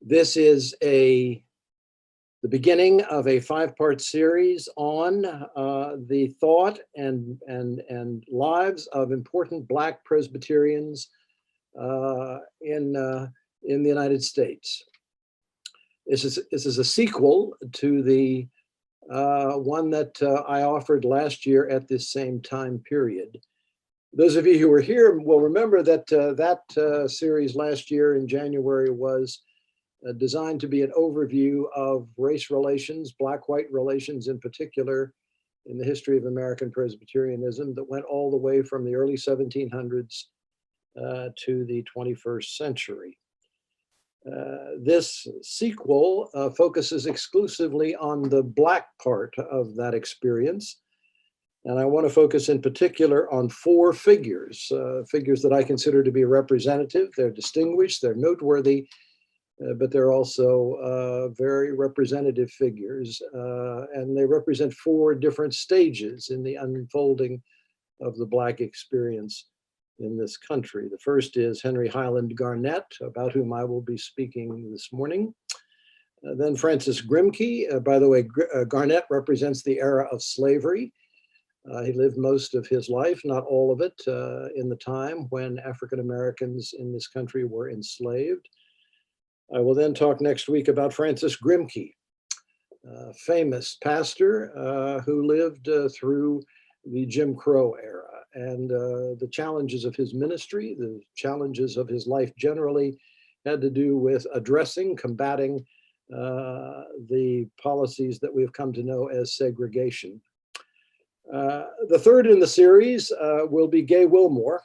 This is the beginning of a 5-part series on the thought and lives of important Black Presbyterians in the United States. This is a sequel to the one that I offered last year at this same time period. Those of you who were here will remember that that series last year in January was designed to be an overview of race relations, Black-white relations in particular, in the history of American Presbyterianism that went all the way from the early 1700s to the 21st century. This sequel focuses exclusively on the Black part of that experience. And I want to focus in particular on 4 figures, figures that I consider to be representative. They're distinguished, they're noteworthy, but they're also very representative figures. And they represent 4 different stages in the unfolding of the Black experience in this country. The first is Henry Highland Garnet, about whom I will be speaking this morning. Then Francis Grimke. By the way, Garnet represents the era of slavery. He lived most of his life, not all of it, in the time when African Americans in this country were enslaved. I will then talk next week about Francis Grimke, a famous pastor who lived through the Jim Crow era, and the challenges of his ministry, the challenges of his life generally had to do with addressing, combating the policies that we've come to know as segregation. The third in the series will be Gay Wilmore,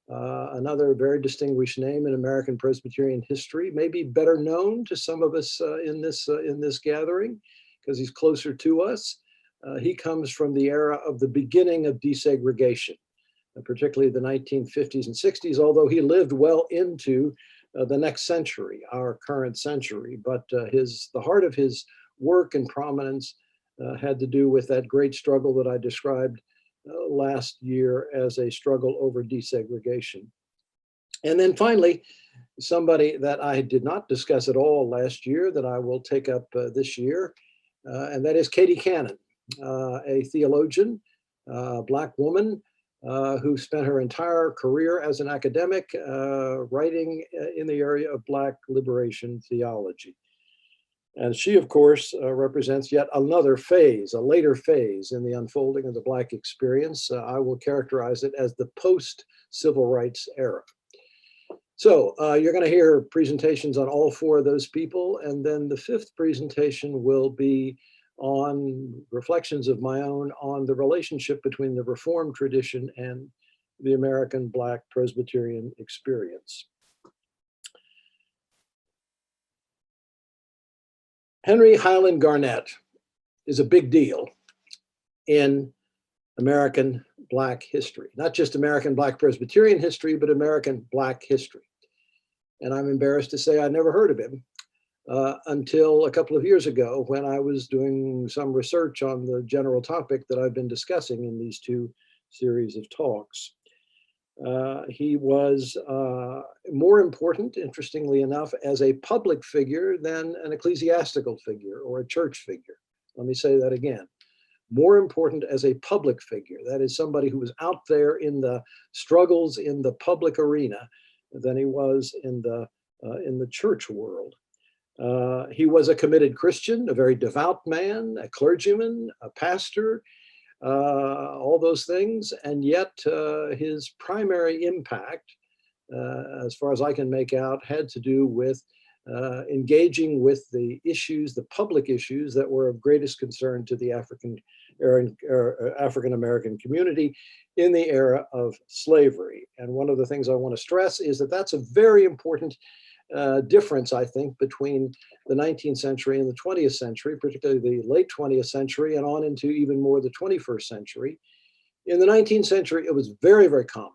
another very distinguished name in American Presbyterian history, maybe better known to some of us in this gathering because he's closer to us. He comes from the era of the beginning of desegregation, particularly the 1950s and 60s, although he lived well into the next century, our current century. But the heart of his work and prominence had to do with that great struggle that I described last year as a struggle over desegregation. And then finally, somebody that I did not discuss at all last year that I will take up this year, and that is Katie Cannon, a theologian, Black woman who spent her entire career as an academic writing in the area of Black liberation theology. And she, of course, represents yet another phase, a later phase in the unfolding of the Black experience. I will characterize it as the post-civil rights era. So you're going to hear presentations on all 4 of those people. And then the 5th presentation will be on reflections of my own on the relationship between the Reformed tradition and the American Black Presbyterian experience. Henry Highland Garnet is a big deal in American Black history, not just American Black Presbyterian history, but American Black history. And I'm embarrassed to say I never heard of him until a couple of years ago when I was doing some research on the general topic that I've been discussing in these 2 series of talks. He was more important, interestingly enough, as a public figure than an ecclesiastical figure or a church figure. Let me say that again. More important as a public figure, that is somebody who was out there in the struggles in the public arena than he was in the church world. He was a committed Christian, a very devout man, a clergyman, a pastor, all those things, and yet his primary impact, as far as I can make out, had to do with engaging with the issues, the public issues that were of greatest concern to the African American community in the era of slavery. And one of the things I want to stress is that that's a very important difference, I think, between the 19th century and the 20th century, particularly the late 20th century and on into even more the 21st century. In the 19th century, it was very, very common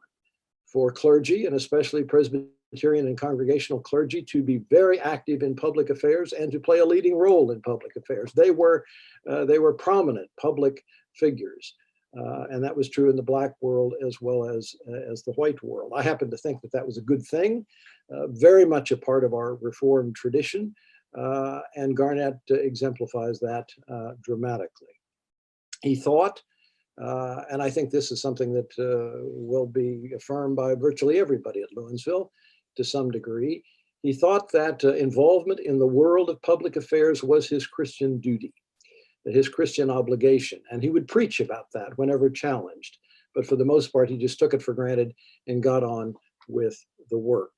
for clergy, and especially Presbyterian and congregational clergy, to be very active in public affairs and to play a leading role in public affairs. They were prominent public figures. And that was true in the black world as well as the white world. I happen to think that that was a good thing, very much a part of our Reformed tradition. And Garnett exemplifies that dramatically. He thought, and I think this is something that will be affirmed by virtually everybody at Lewinsville to some degree, he thought that involvement in the world of public affairs was his Christian duty, his Christian obligation, and he would preach about that whenever challenged. But for the most part, he just took it for granted and got on with the work.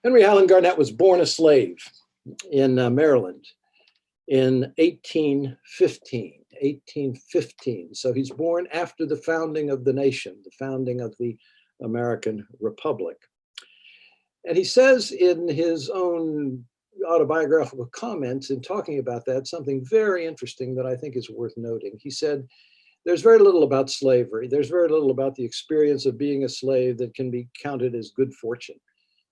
Henry Highland Garnett was born a slave in Maryland in 1815. So he's born after the founding of the nation, the founding of the American Republic. And he says in his own autobiographical comments in talking about that, something very interesting that I think is worth noting. He said, there's very little about slavery. There's very little about the experience of being a slave that can be counted as good fortune.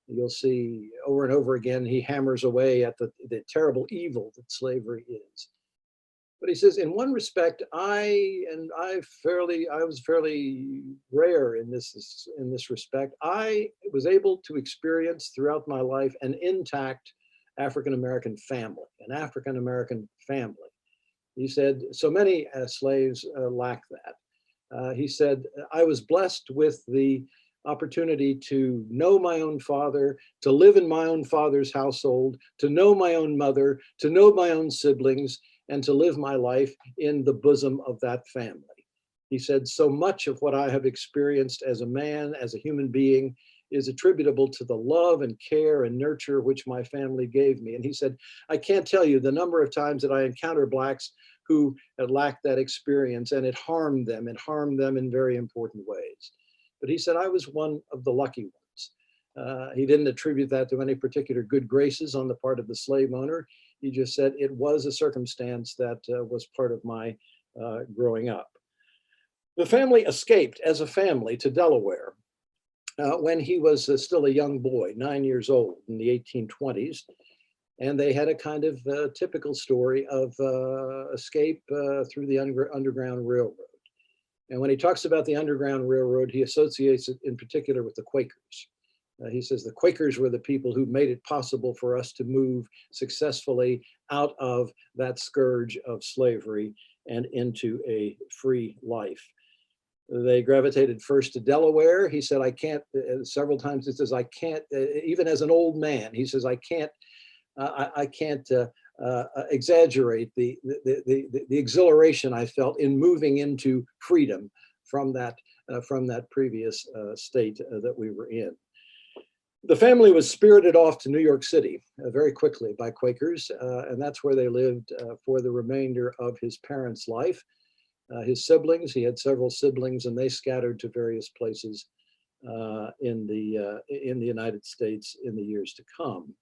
You'll see over and over again, he hammers away at the terrible evil that slavery is. But he says, in one respect, I was fairly rare in this respect. I was able to experience throughout my life an intact African-American family, an African-American family. He said, so many slaves lack that. He said, I was blessed with the opportunity to know my own father, to live in my own father's household, to know my own mother, to know my own siblings, and to live my life in the bosom of that family. He said, so much of what I have experienced as a man, as a human being, is attributable to the love and care and nurture which my family gave me. And he said, I can't tell you the number of times that I encounter Blacks who had lacked that experience, and it harmed them in very important ways. But he said, I was one of the lucky ones. He didn't attribute that to any particular good graces on the part of the slave owner. He just said it was a circumstance that was part of my growing up. The family escaped as a family to Delaware when he was still a young boy, 9 years old in the 1820s. And they had a kind of typical story of escape through the Underground Railroad. And when he talks about the Underground Railroad, he associates it in particular with the Quakers. He says the Quakers were the people who made it possible for us to move successfully out of that scourge of slavery and into a free life. They gravitated first to Delaware. He said, I can't, several times he says, I can't, even as an old man, he says, I can't exaggerate the exhilaration I felt in moving into freedom from that previous state that we were in. The family was spirited off to New York City very quickly by Quakers, and that's where they lived for the remainder of his parents' life. His siblings, he had several siblings, and they scattered to various places in the United States in the years to come.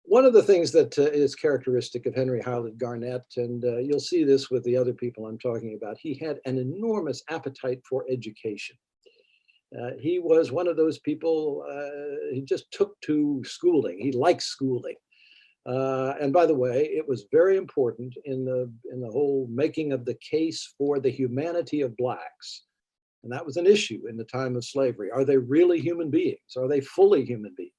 One of the things that is characteristic of Henry Highland Garnett, and you'll see this with the other people I'm talking about, he had an enormous appetite for education. He was one of those people, he just took to schooling. He liked schooling. And by the way, it was very important in the whole making of the case for the humanity of Blacks. And that was an issue in the time of slavery. Are they really human beings? Are they fully human beings?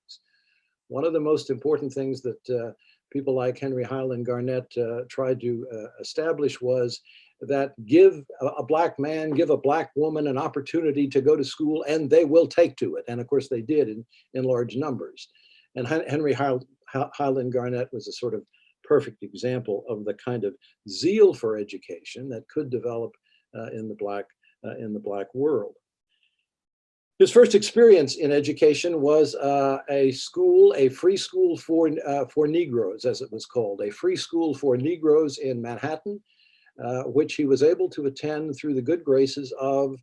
One of the most important things that people like Henry Highland Garnett tried to establish was that give a Black man, give a Black woman an opportunity to go to school, and they will take to it. And of course they did in large numbers. And Henry Highland Garnett was a sort of perfect example of the kind of zeal for education that could develop in the Black world. His first experience in education was a free school for Negroes, as it was called, a free school for Negroes in Manhattan, which he was able to attend through the good graces of,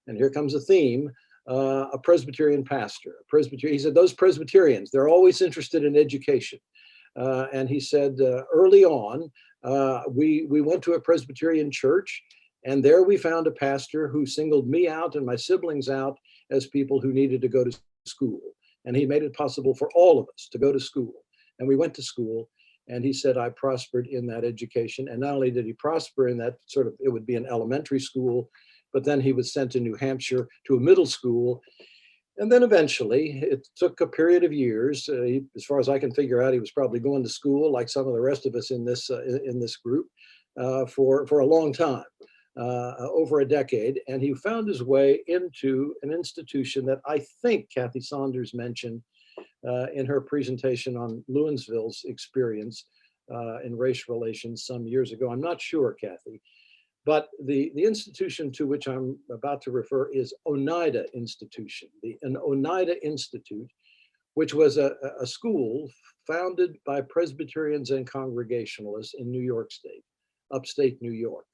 and here comes a theme, a Presbyterian pastor. He said, those Presbyterians, they're always interested in education. And he said, early on, we went to a Presbyterian church, and there we found a pastor who singled me out and my siblings out as people who needed to go to school. And he made it possible for all of us to go to school. And we went to school, And he said, I prospered in that education. And not only did he prosper in that sort of, it would be an elementary school, but then he was sent to New Hampshire to a middle school. And then eventually, it took a period of years. As far as I can figure out, he was probably going to school like some of the rest of us in this group for a long time, over a decade. And he found his way into an institution that I think Kathy Saunders mentioned in her presentation on Lewinsville's experience in race relations some years ago. I'm not sure, Kathy, but the institution to which I'm about to refer is Oneida Institution, an Oneida Institute, which was a school founded by Presbyterians and Congregationalists in New York State, upstate New York.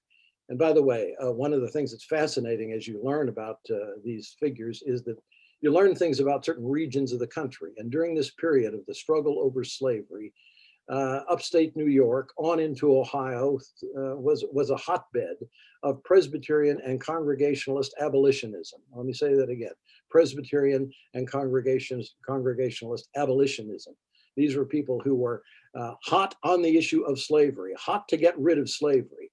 And by the way, one of the things that's fascinating as you learn about these figures is that you learn things about certain regions of the country. And during this period of the struggle over slavery, upstate New York on into Ohio was a hotbed of Presbyterian and Congregationalist abolitionism. Let me say that again: Presbyterian and Congregationalist abolitionism. These were people who were hot on the issue of slavery, hot to get rid of slavery.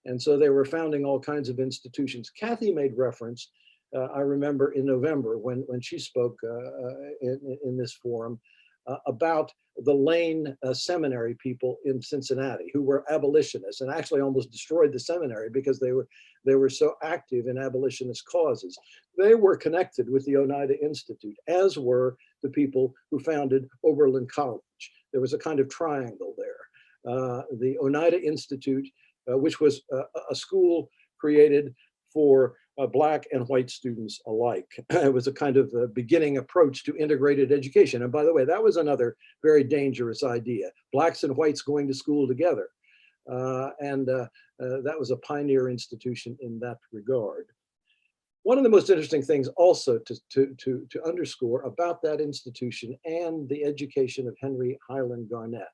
And so they were founding all kinds of institutions. Kathy made reference, I remember in November when she spoke in this forum about the Lane Seminary people in Cincinnati who were abolitionists and actually almost destroyed the seminary because they were so active in abolitionist causes. They were connected with the Oneida Institute, as were the people who founded Oberlin College. There was a kind of triangle there. The Oneida Institute, which was a school created for Black and white students alike. It was a kind of a beginning approach to integrated education. And by the way, that was another very dangerous idea: Blacks and whites going to school together. That was a pioneer institution in that regard. One of the most interesting things also to underscore about that institution and the education of Henry Highland Garnet,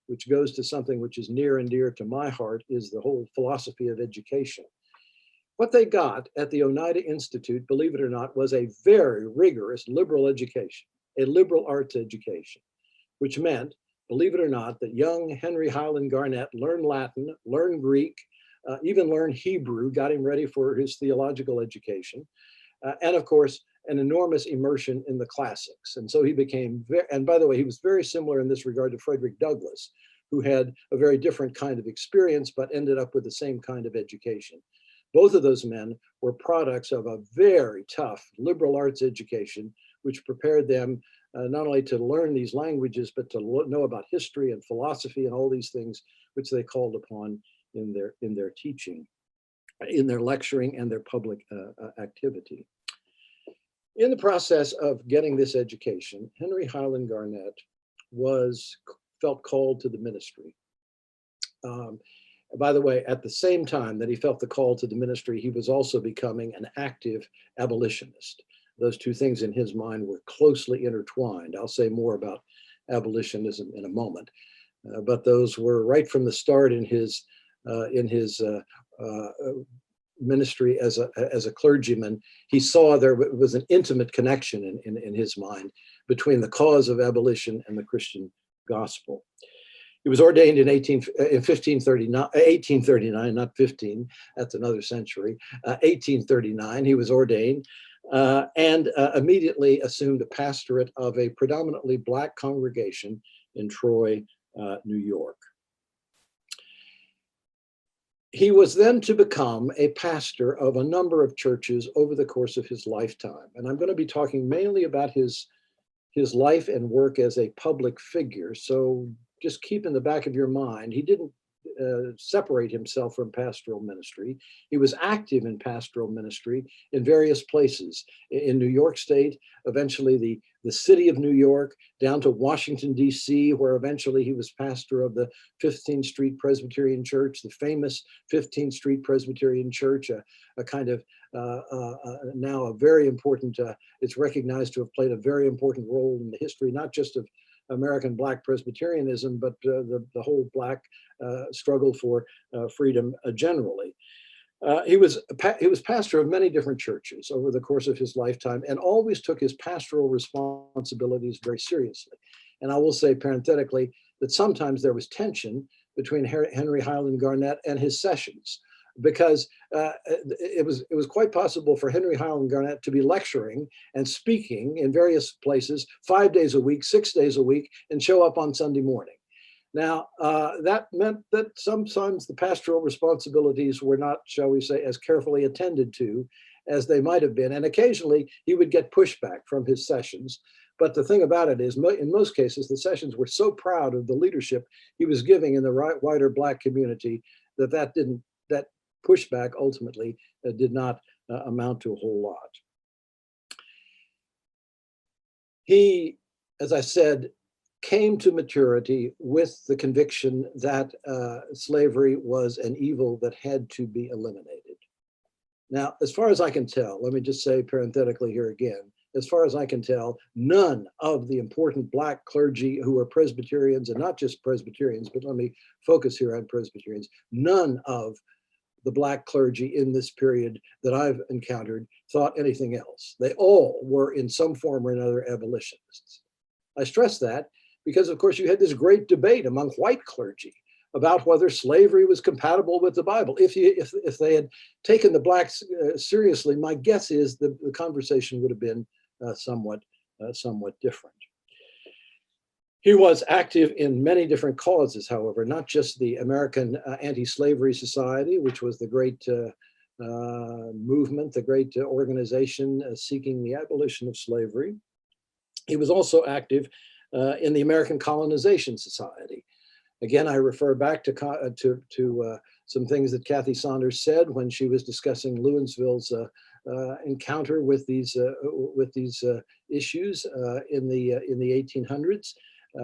which goes to something which is near and dear to my heart, is the whole philosophy of education. What they got at the Oneida Institute, believe it or not, was a very rigorous liberal education, a liberal arts education, which meant, believe it or not, that young Henry Highland Garnet learned Latin, learned Greek, even learned Hebrew, got him ready for his theological education, and of course, an enormous immersion in the classics. And so he became, and by the way, he was very similar in this regard to Frederick Douglass, who had a very different kind of experience, but ended up with the same kind of education. Both of those men were products of a very tough liberal arts education, which prepared them not only to learn these languages, but to know about history and philosophy and all these things which they called upon in their teaching, in their lecturing and their public activity. In the process of getting this education, Henry Highland Garnet felt called to the ministry. By the way, at the same time that he felt the call to the ministry, he was also becoming an active abolitionist. Those two things in his mind were closely intertwined. I'll say more about abolitionism in a moment, but those were right from the start in his ministry as a clergyman. He saw there was an intimate connection in his mind between the cause of abolition and the Christian gospel. He was ordained in 1839, not 15, that's another century, 1839, he was ordained and immediately assumed a pastorate of a predominantly Black congregation in Troy, New York. He was then to become a pastor of a number of churches over the course of his lifetime. And I'm going to be talking mainly about his life and work as a public figure. So just keep in the back of your mind, he didn't separate himself from pastoral ministry. He was active in pastoral ministry in various places in New York State, eventually the city of New York, down to Washington, D.C., where eventually he was pastor of the 15th Street Presbyterian Church, the famous 15th Street Presbyterian Church, a kind of now a very important, it's recognized to have played a very important role in the history, not just of American Black Presbyterianism, but the whole Black struggle for freedom generally. He was pastor of many different churches over the course of his lifetime and always took his pastoral responsibilities very seriously. And I will say parenthetically, that sometimes there was tension between Henry Highland Garnet and his sessions, because it was quite possible for Henry Highland Garnet to be lecturing and speaking in various places 5 days a week, 6 days a week, and show up on Sunday morning. Now, that meant that sometimes the pastoral responsibilities were not, shall we say, as carefully attended to as they might have been. And occasionally he would get pushback from his sessions. But the thing about it is, in most cases, the sessions were so proud of the leadership he was giving in the wider Black community that pushback ultimately did not amount to a whole lot. He, as I said, came to maturity with the conviction that slavery was an evil that had to be eliminated. Now, as far as I can tell, let me just say parenthetically here again, as far as I can tell, none of the important Black clergy who were Presbyterians, and not just Presbyterians, but let me focus here on Presbyterians, none of the Black clergy in this period that I've encountered thought anything else. They all were in some form or another abolitionists. I stress that because, of course, you had this great debate among white clergy about whether slavery was compatible with the Bible. If they had taken the Blacks seriously, my guess is the conversation would have been somewhat different. He was active in many different causes, however, not just the American Anti-Slavery Society, which was the great movement, the great organization seeking the abolition of slavery. He was also active in the American Colonization Society. Again, I refer back to some things that Kathy Saunders said when she was discussing Lewinsville's encounter with these issues in the 1800s.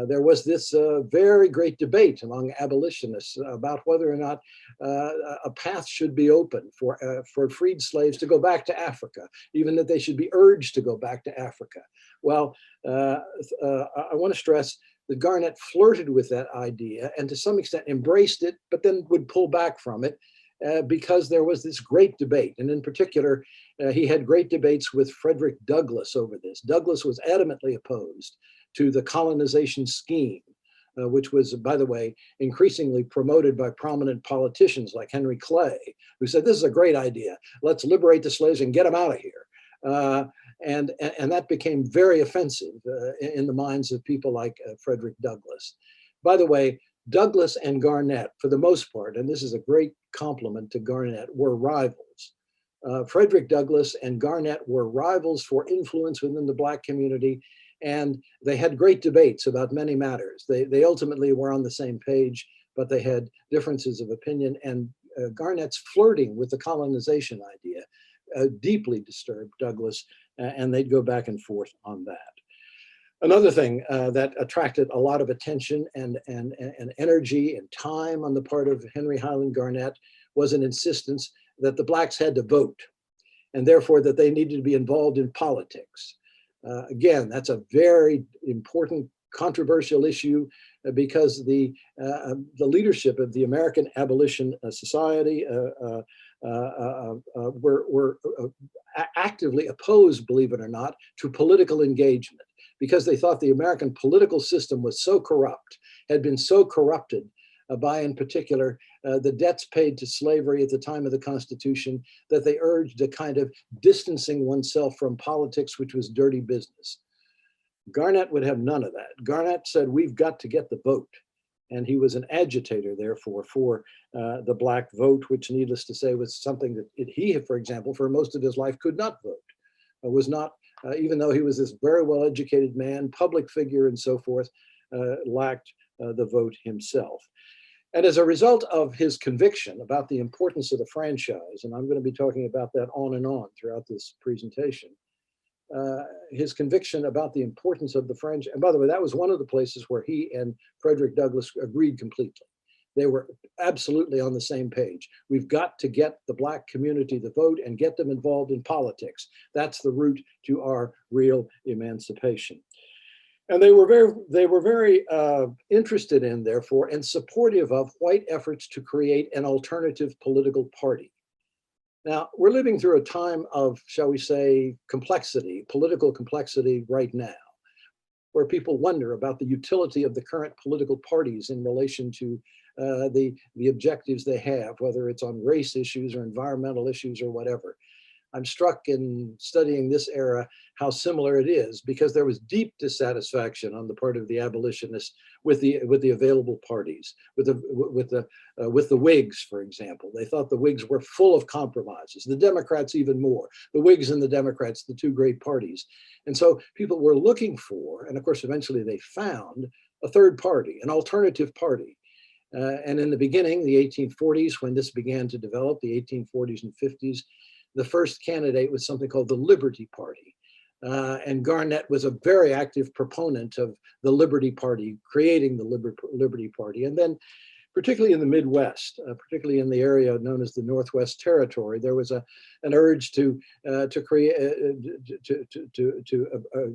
There was this very great debate among abolitionists about whether or not a path should be open for freed slaves to go back to Africa, even that they should be urged to go back to Africa. Well, I want to stress that Garnet flirted with that idea and to some extent embraced it, but then would pull back from it because there was this great debate. And in particular, he had great debates with Frederick Douglass over this. Douglass was adamantly opposed to the colonization scheme, which was, by the way, increasingly promoted by prominent politicians like Henry Clay, who said, this is a great idea. Let's liberate the slaves and get them out of here. And that became very offensive in the minds of people like Frederick Douglass. By the way, Douglass and Garnet, for the most part, and this is a great compliment to Garnet, were rivals. Frederick Douglass and Garnet were rivals for influence within the Black community, and they had great debates about many matters. They ultimately were on the same page, but they had differences of opinion, and Garnet's flirting with the colonization idea deeply disturbed Douglass, and they'd go back and forth on that. Another thing that attracted a lot of attention and energy and time on the part of Henry Highland Garnet was an insistence that the Blacks had to vote, and therefore that they needed to be involved in politics. Again, that's a very important controversial issue because the leadership of the American Abolition Society were actively opposed, believe it or not, to political engagement because they thought the American political system was so corrupt, had been so corrupted by, in particular, the debts paid to slavery at the time of the Constitution, that they urged a kind of distancing oneself from politics, which was dirty business. Garnet would have none of that. Garnet said, we've got to get the vote. And he was an agitator, therefore, for the Black vote, which, needless to say, was something that he, for example, for most of his life could not vote, was not, even though he was this very well-educated man, public figure, and so forth, lacked the vote himself. And as a result of his conviction about the importance of the franchise, and I'm going to be talking about that on and on throughout this presentation, his conviction about the importance of the franchise, and by the way, that was one of the places where he and Frederick Douglass agreed completely. They were absolutely on the same page. We've got to get the Black community to vote and get them involved in politics. That's the route to our real emancipation. And they were very interested in, therefore, and supportive of white efforts to create an alternative political party. Now, we're living through a time of, shall we say, complexity, political complexity right now, where people wonder about the utility of the current political parties in relation to the objectives they have, whether it's on race issues or environmental issues or whatever. I'm struck in studying this era how similar it is, because there was deep dissatisfaction on the part of the abolitionists with the available parties, with the Whigs, for example. They thought the Whigs were full of compromises. The Democrats even more. The Whigs and the Democrats, the two great parties, and so people were looking for, and of course, eventually they found a third party, an alternative party. And in the beginning, the 1840s, when this began to develop, the 1840s and 50s. The first candidate was something called the Liberty Party. And Garnett was a very active proponent of the Liberty Party, creating the Liberty Party. And then, particularly in the Midwest, particularly in the area known as the Northwest Territory, there was an urge to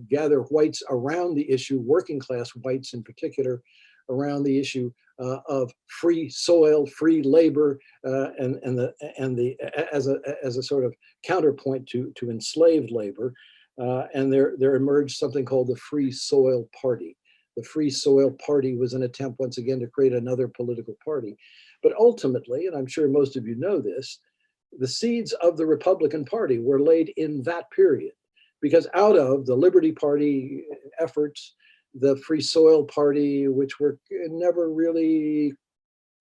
gather whites around the issue, working class whites in particular, around the issue of free soil, free labor, as a sort of counterpoint to enslaved labor, and there emerged something called the Free Soil Party. The Free Soil Party was an attempt once again to create another political party, but ultimately, and I'm sure most of you know this, the seeds of the Republican Party were laid in that period, because out of the Liberty Party efforts, the Free Soil Party, which were never really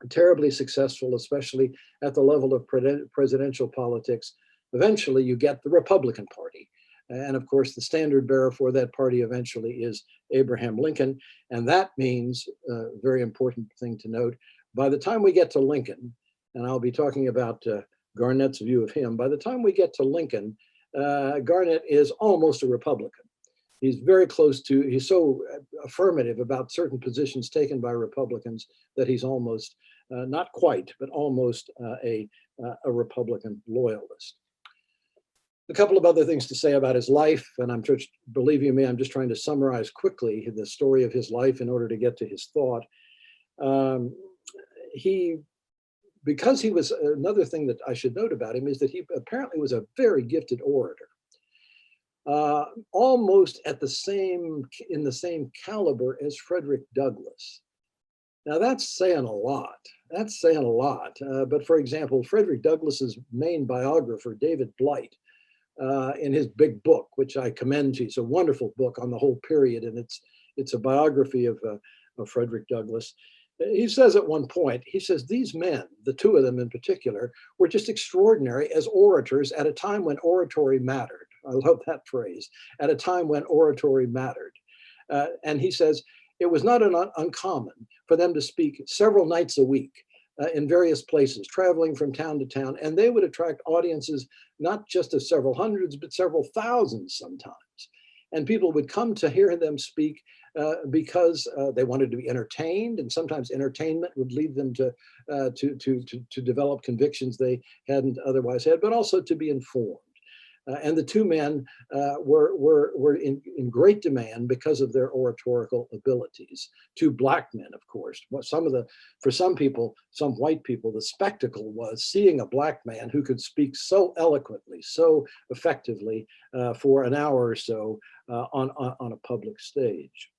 terribly successful, especially at the level of presidential politics, eventually you get the Republican Party. And of course, the standard bearer for that party eventually is Abraham Lincoln. And that means, a very important thing to note, by the time we get to Lincoln, and I'll be talking about Garnett's view of him, by the time we get to Lincoln, Garnett is almost a Republican. He's very close to, he's so affirmative about certain positions taken by Republicans that he's almost, not quite, but almost a Republican loyalist. A couple of other things to say about his life, and I'm just, believe you me, I'm just trying to summarize quickly the story of his life in order to get to his thought. Because he was, another thing that I should note about him is that he apparently was a very gifted orator. Almost in the same caliber as Frederick Douglass. Now that's saying a lot. That's saying a lot. But for example, Frederick Douglass's main biographer, David Blight, in his big book, which I commend to you, it's a wonderful book on the whole period, and it's a biography of Frederick Douglass. He says at one point, he says, these men, the two of them in particular, were just extraordinary as orators at a time when oratory mattered. I love that phrase, at a time when oratory mattered. And he says, it was not uncommon for them to speak several nights a week in various places, traveling from town to town, and they would attract audiences not just of several hundreds, but several thousands sometimes. And people would come to hear them speak because they wanted to be entertained, and sometimes entertainment would lead them to develop convictions they hadn't otherwise had, but also to be informed. And the two men were in great demand because of their oratorical abilities. Two black men, of course. For some people, some white people, the spectacle was seeing a black man who could speak so eloquently, so effectively for an hour or so on a public stage.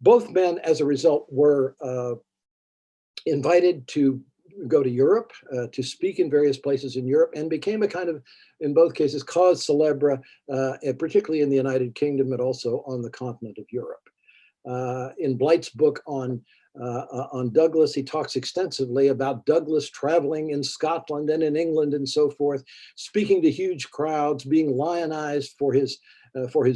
Both men, as a result, were invited to go to Europe, to speak in various places in Europe, and became a kind of, in both cases, cause célèbre, particularly in the United Kingdom, but also on the continent of Europe. In Blight's book on Douglass, he talks extensively about Douglass traveling in Scotland and in England and so forth, speaking to huge crowds, being lionized for his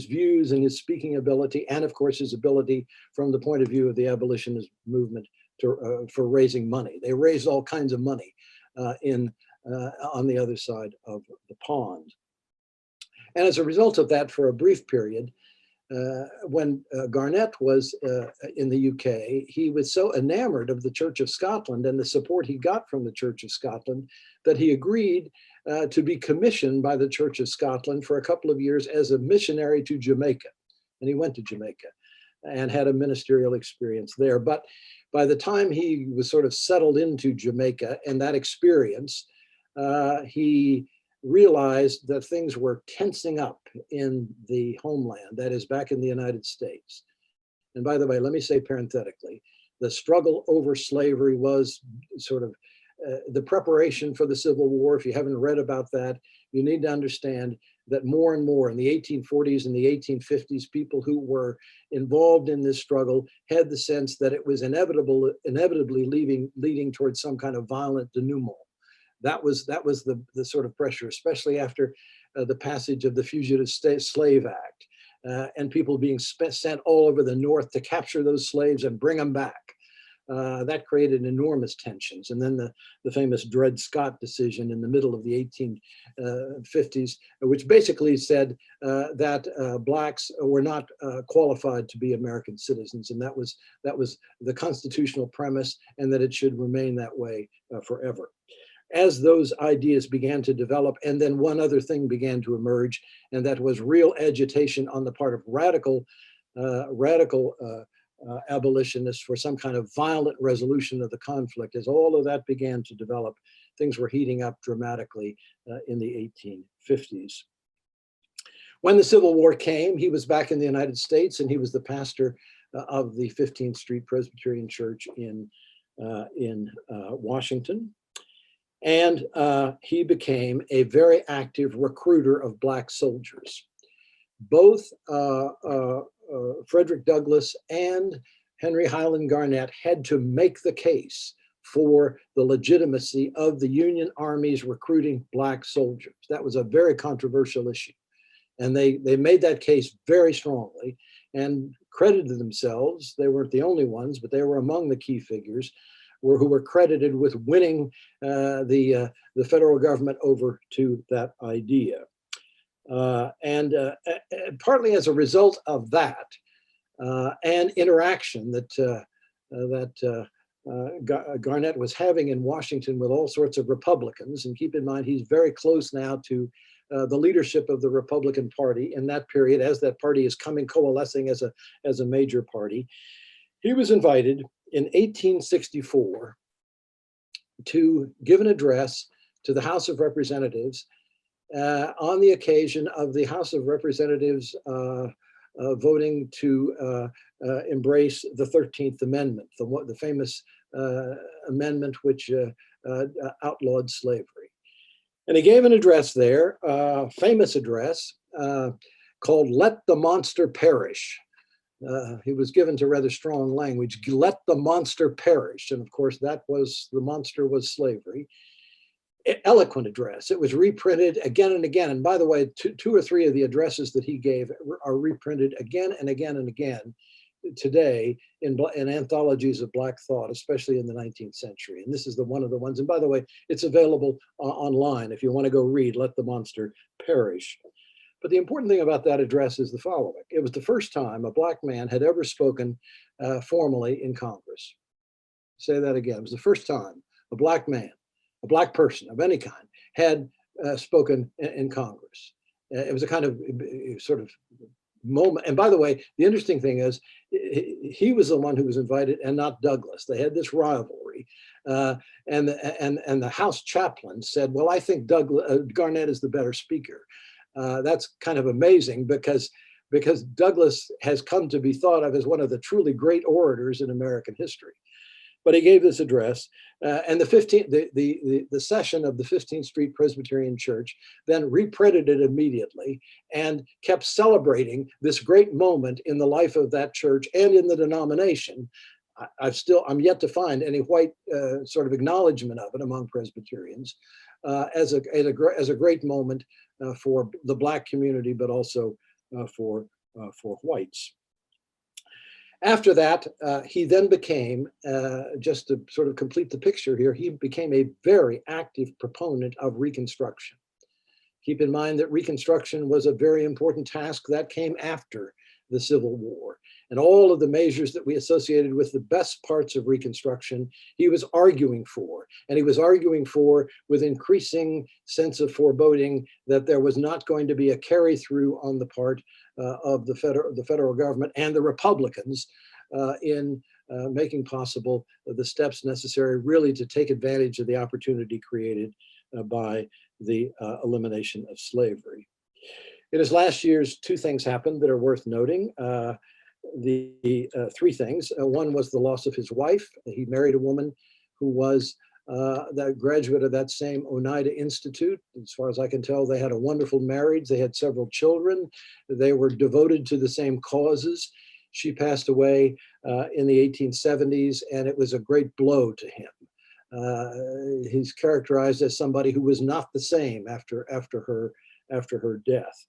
views and his speaking ability, and of course his ability from the point of view of the abolitionist movement for raising money. They raised all kinds of money on the other side of the pond. And as a result of that, for a brief period, when Garnett was in the UK, he was so enamored of the Church of Scotland and the support he got from the Church of Scotland that he agreed to be commissioned by the Church of Scotland for a couple of years as a missionary to Jamaica. And he went to Jamaica and had a ministerial experience there. But by the time he was sort of settled into Jamaica and that experience, he realized that things were tensing up in the homeland, that is back in the United States. And by the way, let me say parenthetically, the struggle over slavery was sort of the preparation for the Civil War. If you haven't read about that, you need to understand that more and more in the 1840s and the 1850s, people who were involved in this struggle had the sense that it was inevitably leading towards some kind of violent denouement. That was the sort of pressure, especially after the passage of the Fugitive Slave Act and people being sent all over the North to capture those slaves and bring them back. That created enormous tensions. And then the famous Dred Scott decision in the middle of the 1850s, which basically said that blacks were not qualified to be American citizens. And that was the constitutional premise, and that it should remain that way forever. As those ideas began to develop, and then one other thing began to emerge, and that was real agitation on the part of radical abolitionists for some kind of violent resolution of the conflict. As all of that began to develop, things were heating up dramatically in the 1850s. When the Civil War came, he was back in the United States, and he was the pastor of the 15th Street Presbyterian Church in Washington. And he became a very active recruiter of Black soldiers. Both Frederick Douglass and Henry Highland Garnett had to make the case for the legitimacy of the Union Army's recruiting Black soldiers. That was a very controversial issue. And they made that case very strongly and credited themselves. They weren't the only ones, but they were among the key figures who were credited with winning the federal government over to that idea. And partly as a result of that and interaction that Garnett was having in Washington with all sorts of Republicans, and keep in mind he's very close now to the leadership of the Republican Party in that period, as that party is coalescing as a major party. He was invited in 1864 to give an address to the House of Representatives on the occasion of the House of Representatives voting to embrace the 13th Amendment, the famous amendment which outlawed slavery. And he gave an address there, famous address, called "Let the Monster Perish." He was given to rather strong language, "Let the monster perish." And of course, the monster was slavery. Eloquent address. It was reprinted again and again. And by the way, two or three of the addresses that he gave are reprinted again and again and again today in anthologies of Black thought, especially in the 19th century. And this is one of the ones. And by the way, it's available online if you want to go read "Let the Monster Perish." But the important thing about that address is the following. It was the first time a Black man had ever spoken formally in Congress. Say that again. It was the first time a Black man, a Black person of any kind, had spoken in Congress. It was a kind of sort of moment. And by the way, the interesting thing is he was the one who was invited and not Douglass. They had this rivalry. And the House chaplain said, "Well, I think Garnett is the better speaker." That's kind of amazing because Douglass has come to be thought of as one of the truly great orators in American history. But he gave this address, and the session of the 15th Street Presbyterian Church then reprinted it immediately and kept celebrating this great moment in the life of that church and in the denomination. I'm yet to find any white sort of acknowledgement of it among Presbyterians as a great moment for the Black community, but also for whites. After that, he then became, just to sort of complete the picture here, he became a very active proponent of Reconstruction. Keep in mind that Reconstruction was a very important task that came after the Civil War. And all of the measures that we associated with the best parts of Reconstruction, he was arguing for. And he was arguing for with increasing sense of foreboding that there was not going to be a carry-through on the part of the federal government and the Republicans in making possible the steps necessary really to take advantage of the opportunity created by the elimination of slavery. In his last years, two things happened that are worth noting. three things. One was the loss of his wife. He married a woman who was the graduate of that same Oneida Institute. As far as I can tell, they had a wonderful marriage. They had several children. They were devoted to the same causes. She passed away in the 1870s, and it was a great blow to him. He's characterized as somebody who was not the same after her death.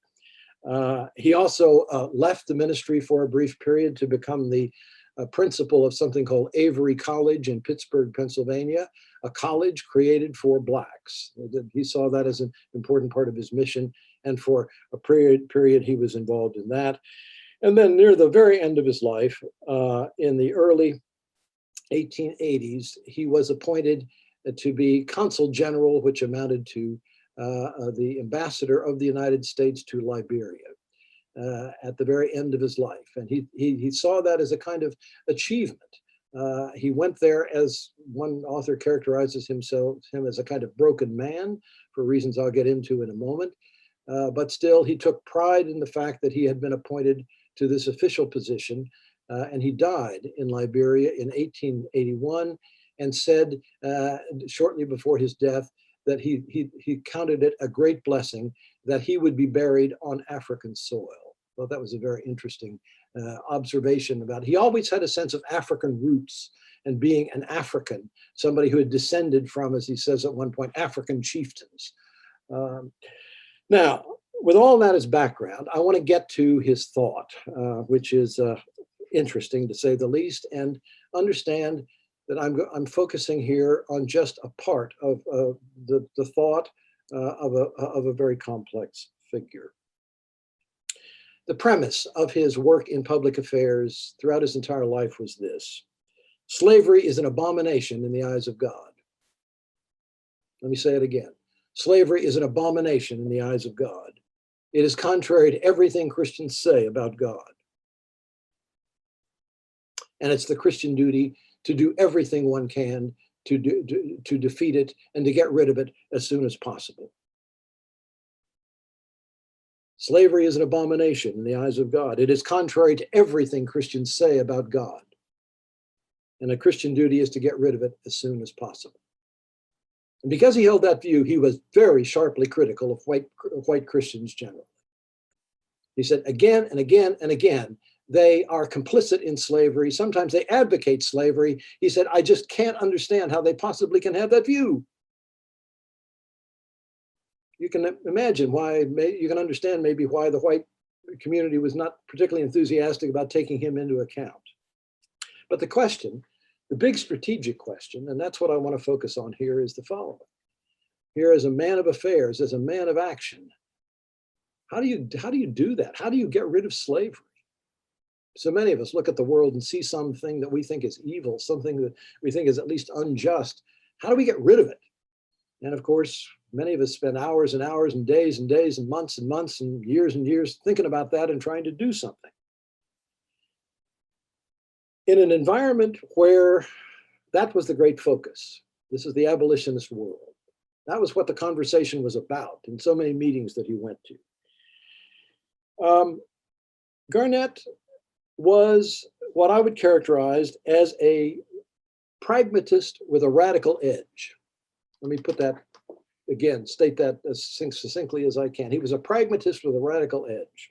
He also left the ministry for a brief period to become the principal of something called Avery College in Pittsburgh, Pennsylvania, a college created for Blacks. He saw that as an important part of his mission, and for a period he was involved in that. And then near the very end of his life, in the early 1880s, he was appointed to be consul general, which amounted to the ambassador of the United States to Liberia. At the very end of his life. And he saw that as a kind of achievement. He went there, as one author characterizes him as a kind of broken man, for reasons I'll get into in a moment. But still, he took pride in the fact that he had been appointed to this official position. And he died in Liberia in 1881 and said shortly before his death that he counted it a great blessing that he would be buried on African soil. Well, that was a very interesting observation about it. He always had a sense of African roots and being an African, somebody who had descended from, as he says at one point, African chieftains. Now, with all that as background, I want to get to his thought, which is interesting to say the least, and understand that I'm focusing here on just a part of the thought of a very complex figure. The premise of his work in public affairs throughout his entire life was this: slavery is an abomination in the eyes of God. Let me say it again. Slavery is an abomination in the eyes of God. It is contrary to everything Christians say about God. And it's the Christian duty to do everything one can to defeat it and to get rid of it as soon as possible. Slavery is an abomination in the eyes of God. It is contrary to everything Christians say about God. And a Christian duty is to get rid of it as soon as possible. And because he held that view, he was very sharply critical of white Christians generally. He said again and again and again, they are complicit in slavery. Sometimes they advocate slavery. He said, I just can't understand how they possibly can have that view. You can imagine why, you can understand maybe why the white community was not particularly enthusiastic about taking him into account. But the question, the big strategic question, and that's what I want to focus on here, is the following. Here, as a man of affairs, as a man of action, how do you do that? How do you get rid of slavery? So many of us look at the world and see something that we think is evil, something that we think is at least unjust. How do we get rid of it? And of course, many of us spend hours and hours and days and months and years thinking about that and trying to do something. In an environment where that was the great focus, this is the abolitionist world. That was what the conversation was about in so many meetings that he went to. Garnett was what I would characterize as a pragmatist with a radical edge. Let me put that again, state that as succinctly as I can. He was a pragmatist with a radical edge.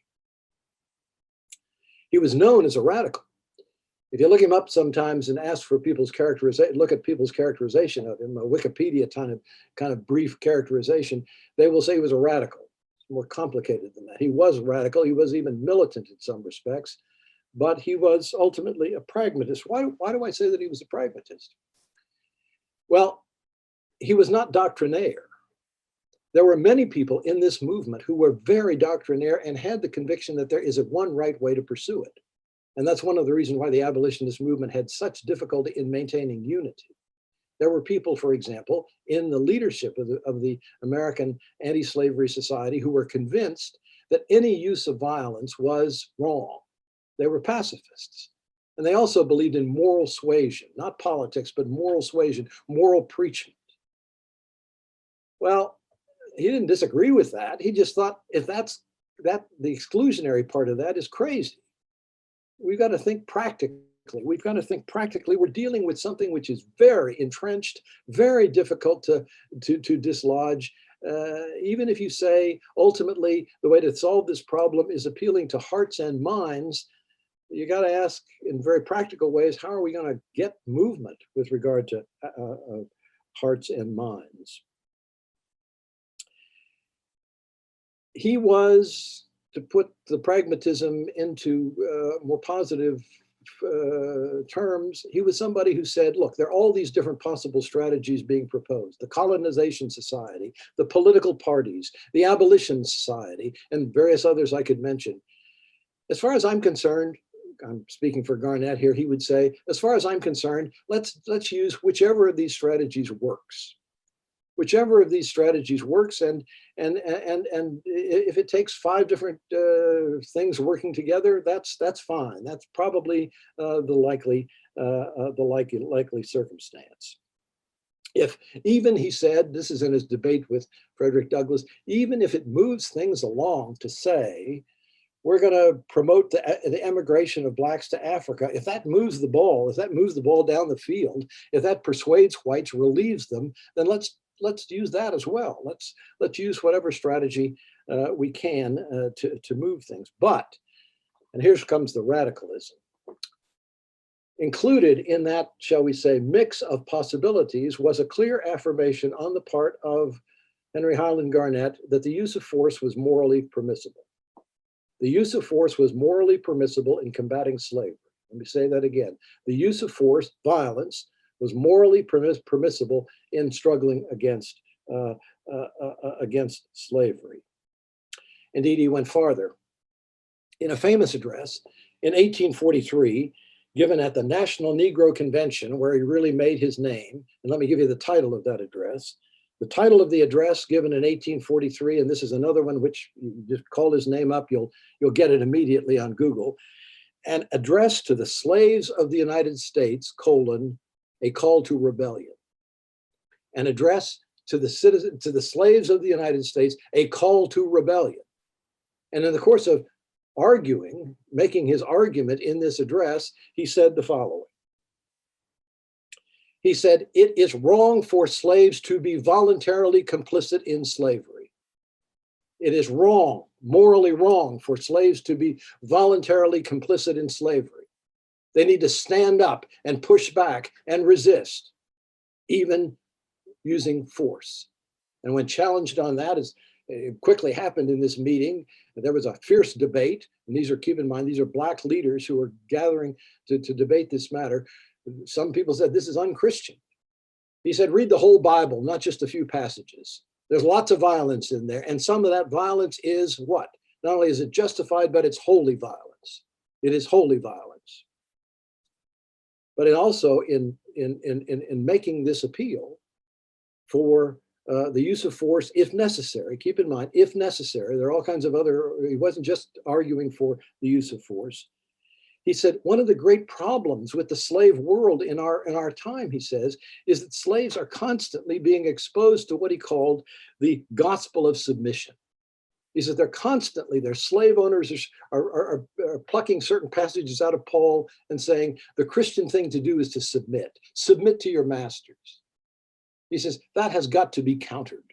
He was known as a radical. If you look him up sometimes and ask for people's characterization, look at people's characterization of him, a Wikipedia kind of brief characterization, they will say he was a radical. It's more complicated than that. He was radical. He was even militant in some respects, but he was ultimately a pragmatist. Why do I say that he was a pragmatist? Well, he was not doctrinaire. There were many people in this movement who were very doctrinaire and had the conviction that there is one right way to pursue it. And that's one of the reasons why the abolitionist movement had such difficulty in maintaining unity. There were people, for example, in the leadership of the American Anti-Slavery Society who were convinced that any use of violence was wrong. They were pacifists. And they also believed in moral suasion, not politics, but moral suasion, moral preachment. Well, he didn't disagree with that. He just thought if the exclusionary part of that is crazy. we've got to think practically. We've got to think practically. We're dealing with something which is very entrenched, very difficult to dislodge. Even if you say ultimately the way to solve this problem is appealing to hearts and minds, you got to ask in very practical ways, how are we going to get movement with regard to hearts and minds? He was, to put the pragmatism into more positive terms, he was somebody who said, look, there are all these different possible strategies being proposed: the colonization society, the political parties, the abolition society, and various others I could mention. As far as I'm concerned, I'm speaking for Garnett here, he would say, as far as I'm concerned, let's use whichever of these strategies works. Whichever of these strategies works, and if it takes 5 different things working together, that's fine. That's probably the likely circumstance. If even, he said, this is in his debate with Frederick Douglass, even if it moves things along to say, we're going to promote the emigration of blacks to Africa, if that moves the ball, down the field, if that persuades whites, relieves them, then let's use that as well. Let's use whatever strategy we can to move things. But, and here comes the radicalism. Included in that, shall we say, mix of possibilities was a clear affirmation on the part of Henry Highland Garnett that the use of force was morally permissible. The use of force was morally permissible in combating slavery. Let me say that again. The use of force, violence, was morally permissible in struggling against slavery. Indeed, he went farther. In a famous address in 1843, given at the National Negro Convention, where he really made his name, and let me give you the title of that address. The title of the address given in 1843, and this is another one which you just call his name up, you'll get it immediately on Google. An address to the slaves of the United States, a call to rebellion. An address to the slaves of the United States, a call to rebellion. And in the course of making his argument in this address, he said the following. He said, it is wrong for slaves to be voluntarily complicit in slavery. It is wrong, morally wrong, for slaves to be voluntarily complicit in slavery. They need to stand up and push back and resist, even using force. And when challenged on that, as it quickly happened in this meeting, there was a fierce debate. And keep in mind, these are Black leaders who are gathering to debate this matter. Some people said this is unchristian. He said, read the whole Bible, not just a few passages. There's lots of violence in there. And some of that violence is what? Not only is it justified, but it's holy violence. It is holy violence. But also in making this appeal for the use of force, if necessary, keep in mind, if necessary, there are all kinds of he wasn't just arguing for the use of force. He said, one of the great problems with the slave world in our time, he says, is that slaves are constantly being exposed to what he called the gospel of submission. He says their slave owners are plucking certain passages out of Paul and saying the Christian thing to do is to submit to your masters. He says that has got to be countered.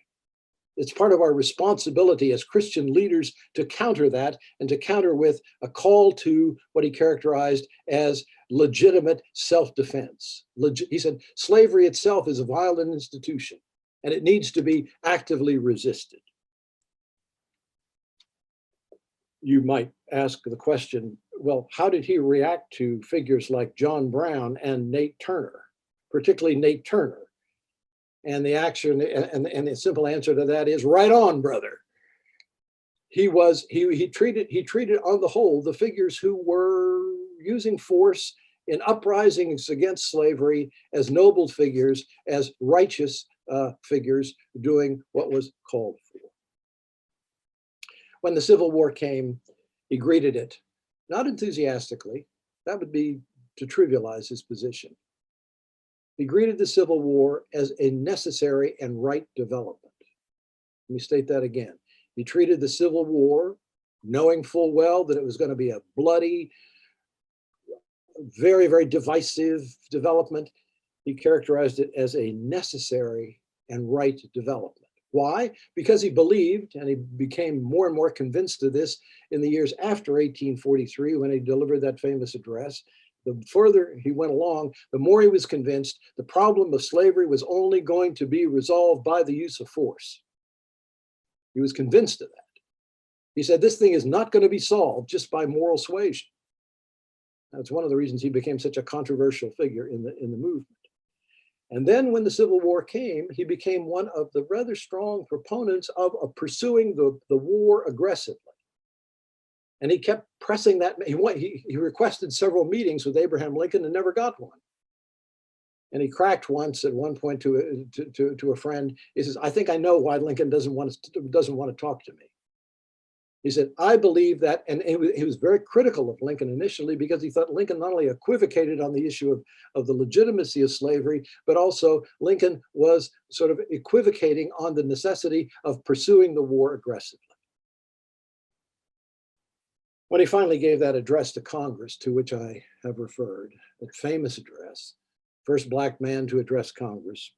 It's part of our responsibility as Christian leaders to counter that, and to counter with a call to what he characterized as legitimate self-defense. He said slavery itself is a violent institution, and it needs to be actively resisted. You might ask the question, well, how did he react to figures like John Brown and Nate Turner, particularly Nate Turner? And the simple answer to that is right on, brother. He treated on the whole the figures who were using force in uprisings against slavery as noble figures, as righteous figures doing what was called for. When the Civil War came, he greeted it, not enthusiastically. That would be to trivialize his position. He greeted the Civil War as a necessary and right development. Let me state that again. He treated the Civil War, knowing full well that it was going to be a bloody, very, very divisive development. He characterized it as a necessary and right development. Why? Because he believed, and he became more and more convinced of this in the years after 1843 when he delivered that famous address. The further he went along, the more he was convinced the problem of slavery was only going to be resolved by the use of force. He was convinced of that. He said, this thing is not going to be solved just by moral suasion. That's one of the reasons he became such a controversial figure in the movement. And then when the Civil War came, he became one of the rather strong proponents of pursuing the war aggressively. And he kept pressing that. He requested several meetings with Abraham Lincoln and never got one. And he cracked once at one point to a friend. He says, I think I know why Lincoln doesn't want to talk to me. He said, I believe that, and he was very critical of Lincoln initially because he thought Lincoln not only equivocated on the issue of the legitimacy of slavery, but also Lincoln was sort of equivocating on the necessity of pursuing the war aggressively. When he finally gave that address to Congress, to which I have referred, that famous address, first Black man to address Congress,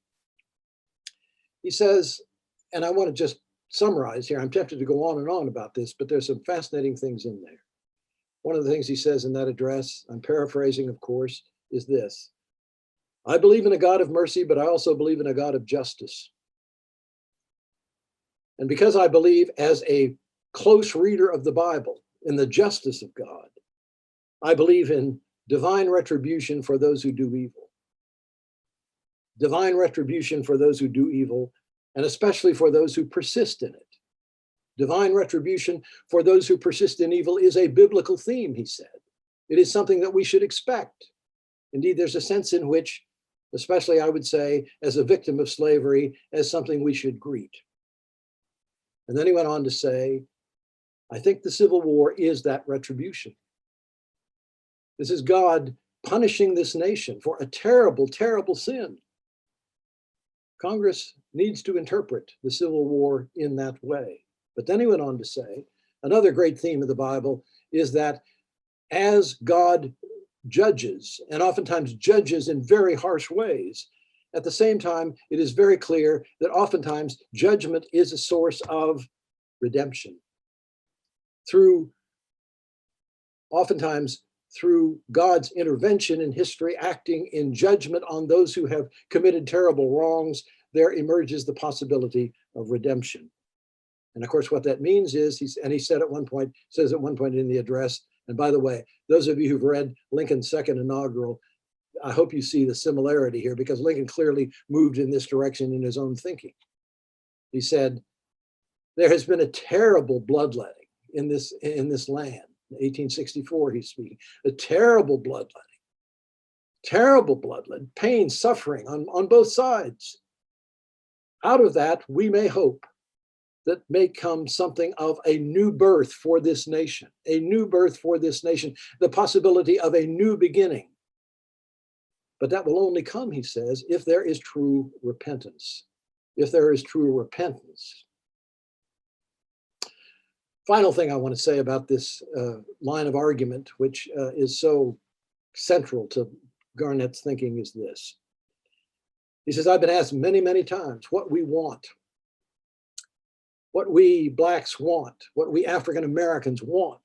he says, and I want to just summarize here. I'm tempted to go on and on about this, but there's some fascinating things in there. One of the things he says in that address, I'm paraphrasing, of course, is this: I believe in a God of mercy, but I also believe in a God of justice. And because I believe, as a close reader of the Bible, in the justice of God, I believe in divine retribution for those who do evil. Divine retribution for those who do evil, and especially for those who persist in it. Divine retribution for those who persist in evil is a biblical theme, he said. It is something that we should expect. Indeed, there's a sense in which, especially I would say, as a victim of slavery, as something we should greet. And then he went on to say, I think the Civil War is that retribution. This is God punishing this nation for a terrible, terrible sin. Congress needs to interpret the Civil War in that way. But then he went on to say, another great theme of the Bible is that as God judges, and oftentimes judges in very harsh ways, at the same time, it is very clear that oftentimes judgment is a source of redemption. Oftentimes through God's intervention in history, acting in judgment on those who have committed terrible wrongs, there emerges the possibility of redemption. And of course, what that means is, he says at one point in the address, and by the way, those of you who've read Lincoln's second inaugural, I hope you see the similarity here, because Lincoln clearly moved in this direction in his own thinking. He said, there has been a terrible bloodletting in this land. 1864, he's speaking, a terrible bloodletting, pain, suffering on both sides. Out of that, we may hope that may come something of a new birth for this nation, the possibility of a new beginning. But that will only come, he says, if there is true repentance. Final thing I want to say about this line of argument, which is so central to Garnett's thinking, is this. He says, I've been asked many, many times what we want, what we Blacks want, what we African Americans want.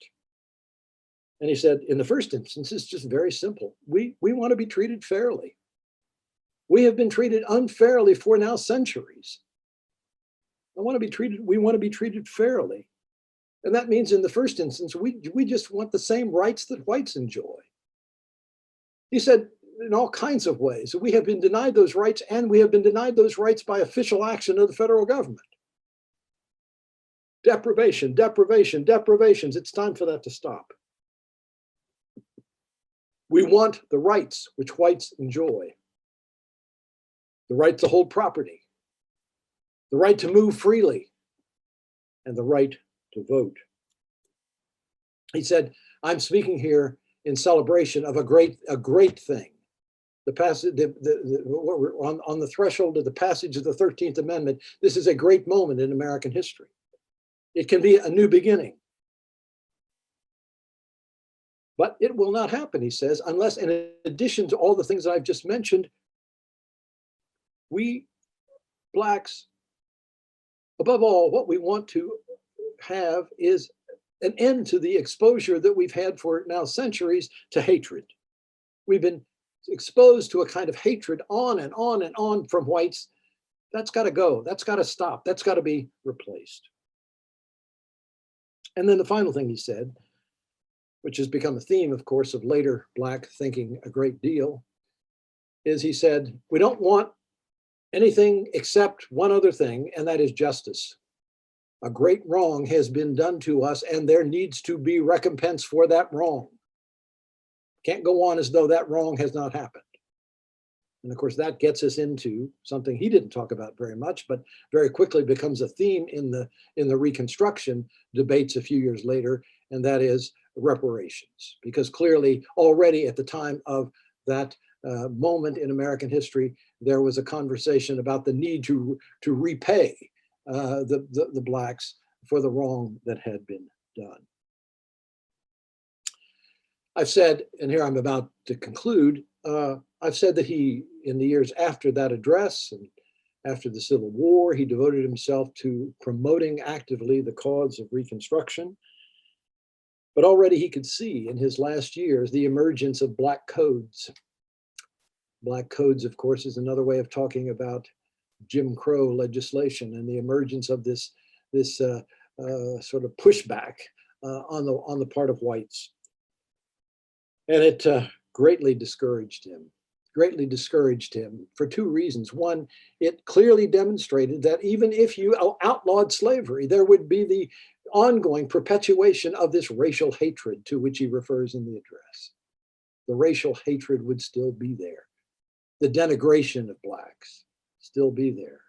And he said, in the first instance, it's just very simple. We want to be treated fairly. We have been treated unfairly for now centuries. We want to be treated fairly. And that means in the first instance, we just want the same rights that whites enjoy. He said, in all kinds of ways, we have been denied those rights, and we have been denied those rights by official action of the federal government. Deprivations. It's time for that to stop. We want the rights which whites enjoy. The right to hold property, the right to move freely, and the right to vote. He said, I'm speaking here in celebration of a great thing. The passage, we're on the threshold of the passage of the 13th Amendment. This is a great moment in American history. It can be a new beginning. But it will not happen, he says, unless, in addition to all the things that I've just mentioned, we Blacks, above all, what we want to have is an end to the exposure that we've had for now centuries to hatred. We've been exposed to a kind of hatred on and on and on from whites. That's got to go. That's got to stop. That's got to be replaced. And then the final thing he said, which has become a theme, of course, of later Black thinking a great deal, is he said, we don't want anything except one other thing, and that is justice. A great wrong has been done to us, and there needs to be recompense for that wrong. Can't go on as though that wrong has not happened. And of course, that gets us into something he didn't talk about very much, but very quickly becomes a theme in the Reconstruction debates a few years later, and that is reparations. Because clearly, already at the time of that moment in American history, there was a conversation about the need to repay the Blacks for the wrong that had been done. I've said, and here I'm about to conclude, I've said that he, in the years after that address and after the Civil War, he devoted himself to promoting actively the cause of Reconstruction. But already he could see in his last years the emergence of Black codes. Black codes, of course, is another way of talking about Jim Crow legislation and the emergence of this sort of pushback on the part of whites. And it greatly discouraged him for two reasons. One, it clearly demonstrated that even if you outlawed slavery, there would be the ongoing perpetuation of this racial hatred to which he refers in the address. The racial hatred would still be there. The denigration of Blacks still be there.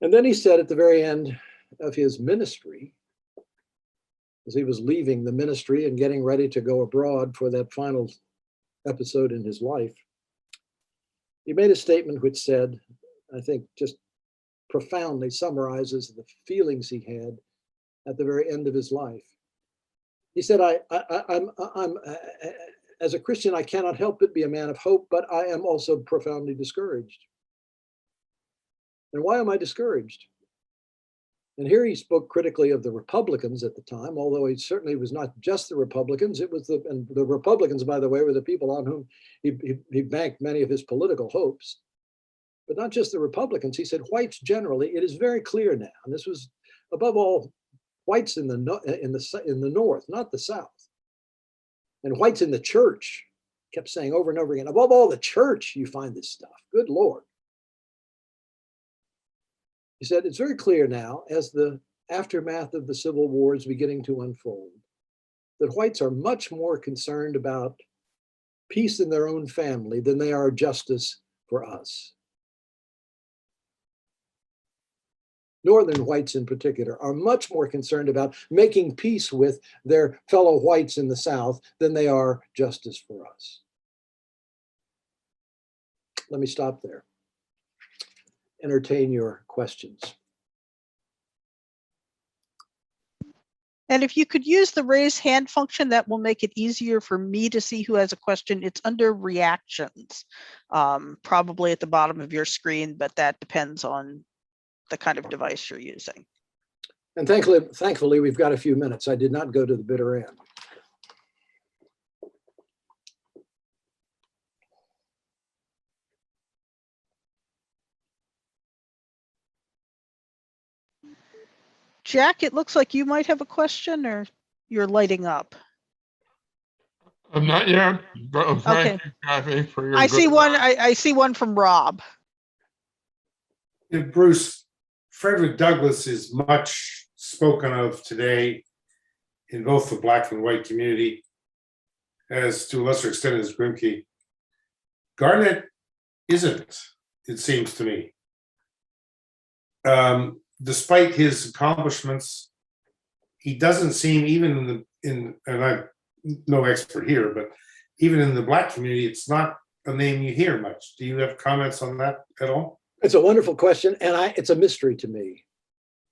And then he said at the very end of his ministry, as he was leaving the ministry and getting ready to go abroad for that final episode in his life, he made a statement which said, I think just profoundly summarizes the feelings he had at the very end of his life. He said, I'm as a Christian, I cannot help but be a man of hope, but I am also profoundly discouraged. And why am I discouraged? And here he spoke critically of the Republicans at the time, although it certainly was not just the Republicans. It was and the Republicans, by the way, were the people on whom he banked many of his political hopes. But not just the Republicans. He said whites generally. It is very clear now, and this was above all whites in the North, not the South, and whites in the church. Kept saying over and over again, above all the church, you find this stuff. Good Lord. He said, it's very clear now, as the aftermath of the Civil War is beginning to unfold, that whites are much more concerned about peace in their own family than they are justice for us. Northern whites in particular are much more concerned about making peace with their fellow whites in the South than they are justice for us. Let me stop there. Entertain your questions. And if you could use the raise hand function, that will make it easier for me to see who has a question. It's under reactions, probably at the bottom of your screen, but that depends on the kind of device you're using. And thankfully, we've got a few minutes. I did not go to the bitter end. Jack, it looks like you might have a question, or you're lighting up. I'm not yet, but thank you, Kathy, for your. I see one. I see one from Rob. Yeah, Bruce, Frederick Douglass is much spoken of today in both the Black and white community, as to a lesser extent as Grimke. Garnett isn't, it seems to me. Despite his accomplishments, he doesn't seem, even and I'm no expert here, but even in the Black community, it's not a name you hear much. Do you have comments on that at all? It's a wonderful question, and it's a mystery to me.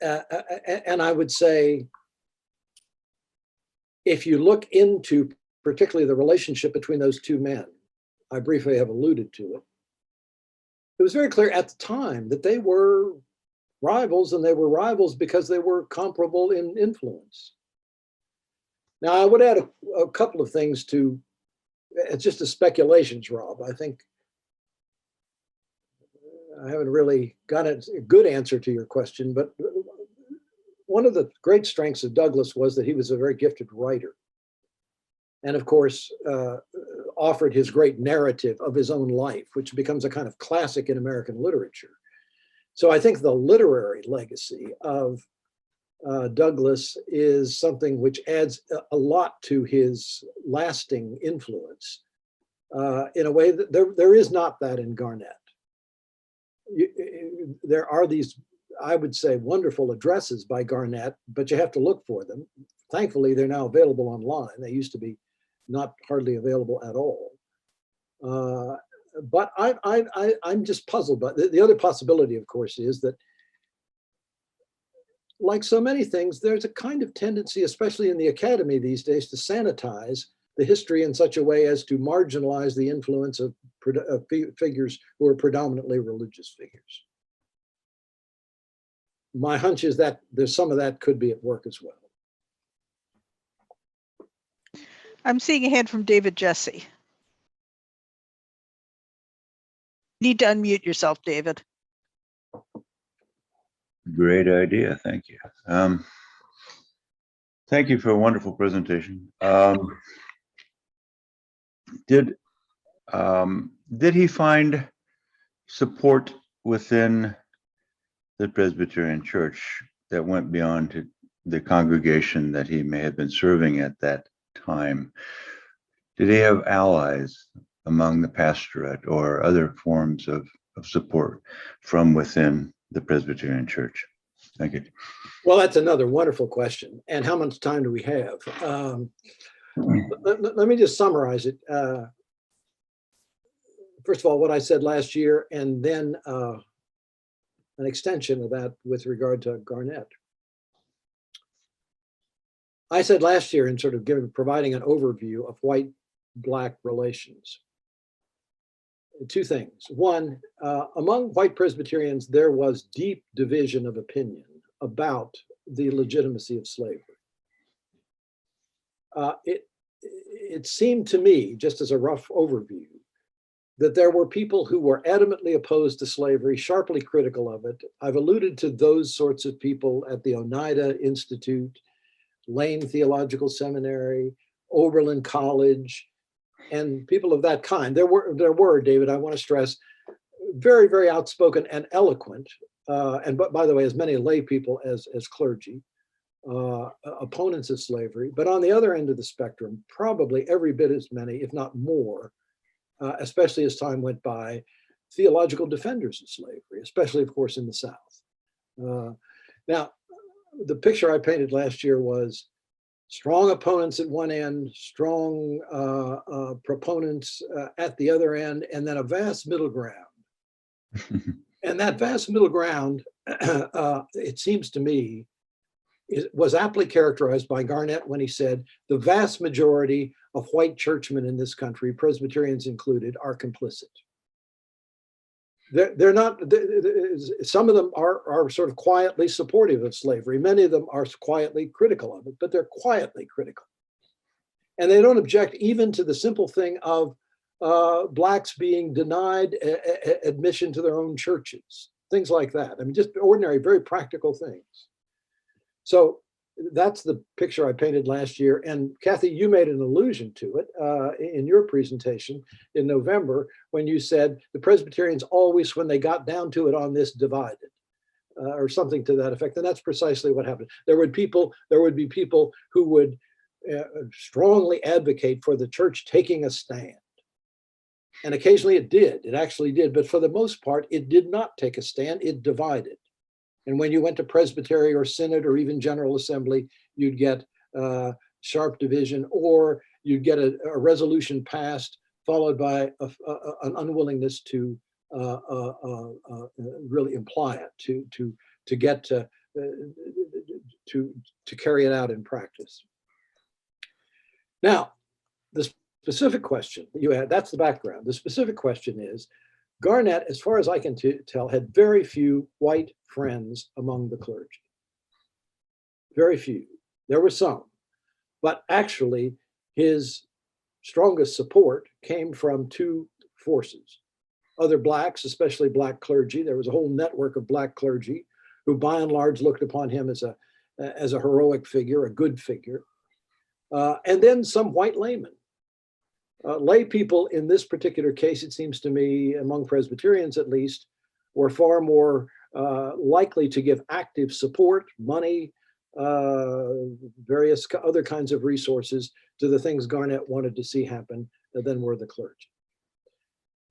And I would say if you look into particularly the relationship between those two men, I briefly have alluded to it, it was very clear at the time that they were rivals, and they were rivals because they were comparable in influence. Now, I would add a couple of things to, it's just a speculations, Rob. I think I haven't really got a good answer to your question, but one of the great strengths of Douglass was that he was a very gifted writer. And of course, offered his great narrative of his own life, which becomes a kind of classic in American literature. So I think the literary legacy of Douglass is something which adds a lot to his lasting influence in a way that there is not that in Garnett. There are these, I would say, wonderful addresses by Garnett, but you have to look for them. Thankfully, they're now available online. They used to be not hardly available at all. But I'm just puzzled. But the other possibility, of course, is that, like so many things, there's a kind of tendency, especially in the academy these days, to sanitize the history in such a way as to marginalize the influence of figures who are predominantly religious figures. My hunch is that there's some of that could be at work as well. I'm seeing a hand from David Jesse. Need to unmute yourself, David. Great idea. Thank you. Thank you for a wonderful presentation. Did he find support within the Presbyterian Church that went beyond to the congregation that he may have been serving at that time? Did he have allies among the pastorate or other forms of support from within the Presbyterian Church? Thank you. Well, that's another wonderful question. And how much time do we have? Let me just summarize it. First of all, what I said last year, and then an extension of that with regard to Garnett. I said last year, in sort of providing an overview of white-black relations, two things. One, among white Presbyterians, there was deep division of opinion about the legitimacy of slavery. It seemed to me, just as a rough overview, that there were people who were adamantly opposed to slavery, sharply critical of it. I've alluded to those sorts of people at the Oneida Institute, Lane Theological Seminary, Oberlin College, and people of that kind. There were, David, I want to stress, very, very outspoken and eloquent, and but by the way, as many lay people as clergy, opponents of slavery. But on the other end of the spectrum, probably every bit as many, if not more, especially as time went by, theological defenders of slavery, especially, of course, in the South. Now, the picture I painted last year was strong opponents at one end, strong proponents at the other end, and then a vast middle ground. And that vast middle ground, it seems to me, was aptly characterized by Garnett when he said, the vast majority of white churchmen in this country, Presbyterians included, are complicit. They're not, some of them are sort of quietly supportive of slavery. Many of them are quietly critical of it, but they're quietly critical. And they don't object even to the simple thing of Blacks being denied admission to their own churches, things like that. I mean, just ordinary, very practical things. So that's the picture I painted last year. And Kathy, you made an allusion to it in your presentation in November when you said the Presbyterians always, when they got down to it on this, divided or something to that effect. And that's precisely what happened. There would be people who would strongly advocate for the church taking a stand. And occasionally it did, it actually did. But for the most part, it did not take a stand, it divided. And when you went to presbytery or synod or even general assembly, you'd get sharp division, or you'd get a resolution passed followed by an unwillingness to really imply it, to get to carry it out in practice. Now, the specific question you had, that's the background. The specific question is, Garnett, as far as I can tell, had very few white friends among the clergy. Very few. There were some, but actually his strongest support came from two forces. Other blacks, especially black clergy. There was a whole network of black clergy who by and large looked upon him as a heroic figure, a good figure. And then some white laymen. Lay people in this particular case, it seems to me, among Presbyterians at least, were far more likely to give active support, money, various other kinds of resources to the things Garnett wanted to see happen than were the clergy.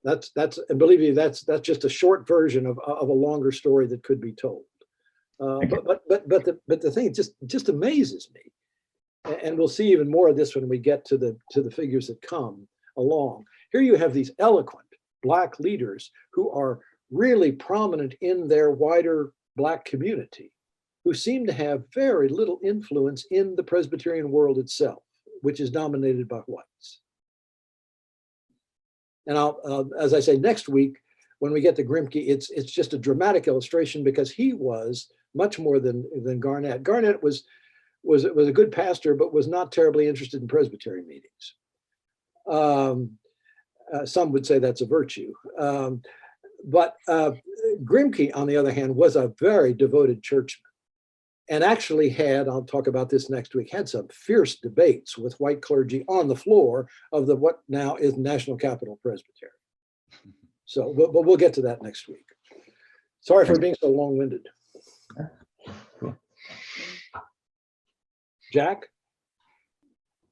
And believe me, that's just a short version of a longer story that could be told. But the thing just amazes me. And we'll see even more of this when we get to the figures that come along. Here you have these eloquent black leaders who are really prominent in their wider black community, who seem to have very little influence in the Presbyterian world itself, which is dominated by whites. And I'll, as I say, next week, when we get to Grimke, it's just a dramatic illustration because he was much more than Garnett. Garnett was a good pastor, but was not terribly interested in Presbyterian meetings. Some would say that's a virtue. But Grimke, on the other hand, was a very devoted churchman and actually had, I'll talk about this next week, had some fierce debates with white clergy on the floor of what now is National Capital Presbytery. So, but we'll get to that next week. Sorry for being so long-winded. Jack?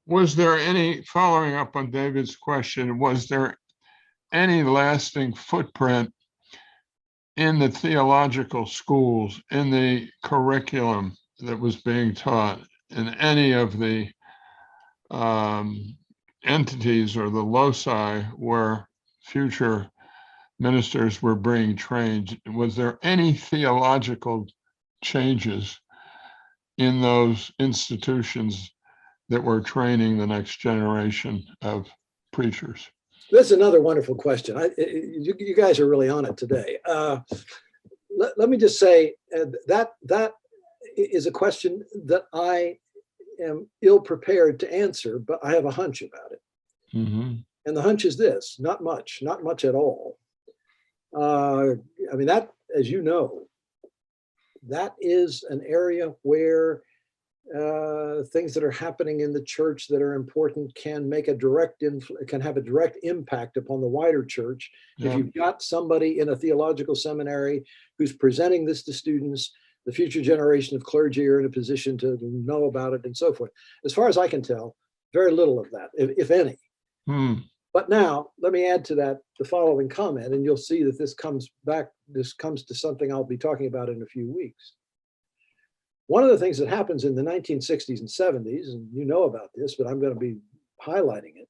Was there any, following up on David's question, was there any lasting footprint in the theological schools, in the curriculum that was being taught, in any of the entities or the loci where future ministers were being trained? Was there any theological changes in those institutions that were training the next generation of preachers? That's another wonderful question. You guys are really on it today. Let me just say that is a question that I am ill prepared to answer, but I have a hunch about it. Mm-hmm. And the hunch is this: not much at all. I mean, that, as you know, that is an area where things that are happening in the church that are important can make can have a direct impact upon the wider church. Yeah. If you've got somebody in a theological seminary who's presenting this to students, the future generation of clergy are in a position to know about it and so forth. As far as I can tell, very little of that, if any. But now let me add to that the following comment, and you'll see that this comes to something I'll be talking about in a few weeks. One of the things that happens in the 1960s and 70s, and you know about this, but I'm going to be highlighting it,